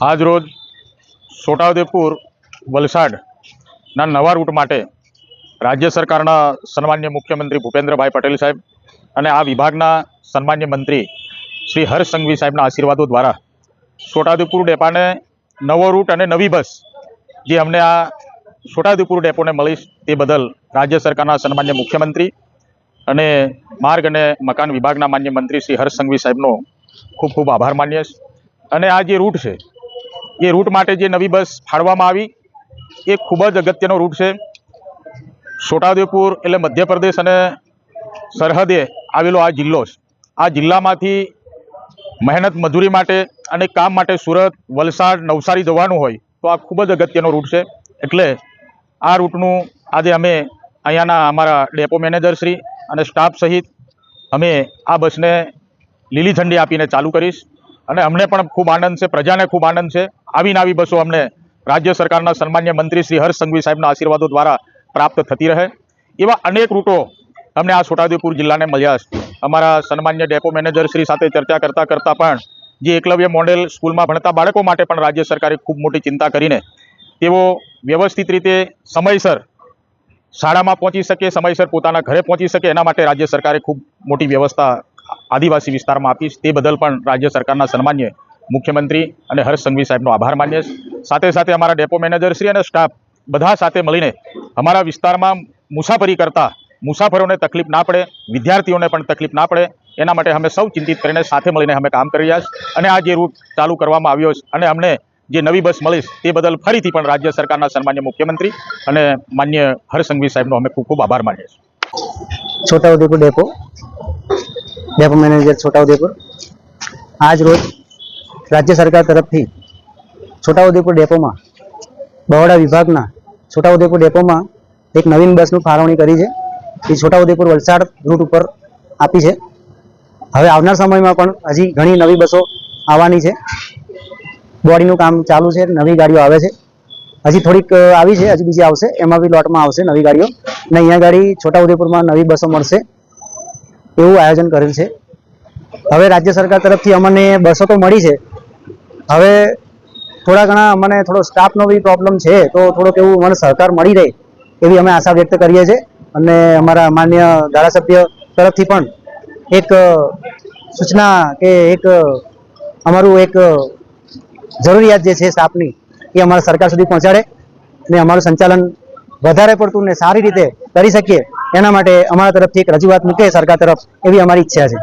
આજ રોજ છોટાઉદેપુર વલસાડના નવા રૂટ માટે રાજ્ય સરકારના સન્માન્ય મુખ્યમંત્રી ભૂપેન્દ્રભાઈ પટેલ સાહેબ અને આ વિભાગના સન્માન્ય મંત્રી શ્રી હર્ષ સંઘવી સાહેબના આશીર્વાદો દ્વારા છોટાઉદેપુર ડેપાને નવો રૂટ અને નવી બસ જે અમને આ છોટાઉદેપુર ડેપોને મળી તે બદલ રાજ્ય સરકારના સન્માન્ય મુખ્યમંત્રી અને માર્ગ અને મકાન વિભાગના માન્ય મંત્રી શ્રી હર્ષ સંઘવી સાહેબનો ખૂબ ખૂબ આભાર માનીએ છીએ। અને આ જે રૂટ છે એ રૂટ માટે જે નવી બસ ફાળવામાં આવી એ ખૂબ જ અગત્યનો રૂટ છે। છોટાઉદેપુર એટલે મધ્યપ્રદેશ અને સરહદે આવેલો આ જિલ્લો છે। આ જિલ્લામાંથી મહેનત મજૂરી માટે અને કામ માટે સુરત, વલસાડ, નવસારી જવાનું હોય તો આ ખૂબ જ અગત્યનો રૂટ છે। એટલે આ રૂટનું આજે અમે અહીંયાના અમારા ડેપો મેનેજરશ્રી અને સ્ટાફ સહિત અમે આ બસને લીલી ઝંડી આપીને ચાલુ કરીશ અને અમને પણ ખૂબ આનંદ છે, પ્રજાને ખૂબ આનંદ છે। આવીને આવી બસો અમને રાજ્ય સરકારના સન્માન્ય મંત્રી શ્રી હર્ષ સંઘવી સાહેબના આશીર્વાદો દ્વારા પ્રાપ્ત થતી રહે એવા અનેક રૂટો અમને આ છોટાઉદેપુર જિલ્લાને મળ્યા છે। અમારા સન્માન્ય ડેપો મેનેજરશ્રી સાથે ચર્ચા કરતાં પણ જે એકલવ્ય મોડેલ સ્કૂલમાં ભણતા બાળકો માટે પણ રાજ્ય સરકારે ખૂબ મોટી ચિંતા કરીને તેઓ વ્યવસ્થિત રીતે સમયસર શાળામાં પહોંચી શકે, સમયસર પોતાના ઘરે પહોંચી શકે એના માટે રાજ્ય સરકારે ખૂબ મોટી વ્યવસ્થા આદિવાસી વિસ્તારમાં આપી છે। તે બદલ પણ રાજ્ય સરકારના સન્માન્ય મુખ્યમંત્રી અને હર્ષ સંઘવી સાહેબનો આભાર માનીએ છીએ। સાથે સાથે અમારા ડેપો મેનેજરશ્રી અને સ્ટાફ બધા સાથે મળીને અમારા વિસ્તારમાં મુસાફરી કરતા મુસાફરોને તકલીફ ના પડે, વિદ્યાર્થીઓને પણ તકલીફ ના પડે એના માટે અમે સૌ ચિંતિત કરીને સાથે મળીને અમે કામ કરી રહ્યા છીએ। અને આ જે રૂટ ચાલુ કરવામાં આવ્યો છે અને અમને જે નવી બસ મળી તે બદલ ફરીથી પણ રાજ્ય સરકારના સન્માન્ય મુખ્યમંત્રી અને માન્ય હર્ષ સંઘવી સાહેબનો અમે ખૂબ ખૂબ આભાર માનીએ છીએ। છોટાઉદેપુર ડેપો મેનેજર છોટાઉદેપુર આજ રોજ રાજ્ય સરકાર તરફથી છોટાઉદેપુર ડેપોમાં બહોળા વિભાગના છોટાઉદેપુર ડેપોમાં એક નવીન બસનું ફાળવણી કરી છે। એ છોટાઉદેપુર વલસાડ રૂટ ઉપર આપી છે। હવે આવનાર સમયમાં પણ હજી ઘણી નવી બસો આવવાની છે। બોડીનું કામ ચાલુ છે, નવી ગાડીઓ આવે છે, હજી થોડીક આવી છે, હજી બીજી આવશે, એમાં બી લોટમાં આવશે નવી ગાડીઓ અને અહીંયા ગાડી છોટાઉદેપુરમાં નવી બસો મળશે એવું આયોજન કરેલ છે। હવે રાજ્ય સરકાર તરફથી અમને બસો તો મળી છે, હવે થોડા ઘણા અમને થોડો સ્ટાફનો બી પ્રોબ્લેમ છે તો થોડોક એવું મને સહકાર મળી રહે એવી અમે આશા વ્યક્ત કરીએ છીએ। અને અમારા માન્ય ધારાસભ્ય તરફથી પણ એક સૂચના કે એક અમારું એક જરૂરિયાત જે છે સ્ટાફની એ અમારા સરકાર સુધી પહોંચાડે ને અમારું સંચાલન વધારે પડતું ને સારી રીતે કરી શકીએ એના માટે અમારા તરફથી એક રજૂઆત મૂકે સરકાર તરફ એવી અમારી ઈચ્છા છે।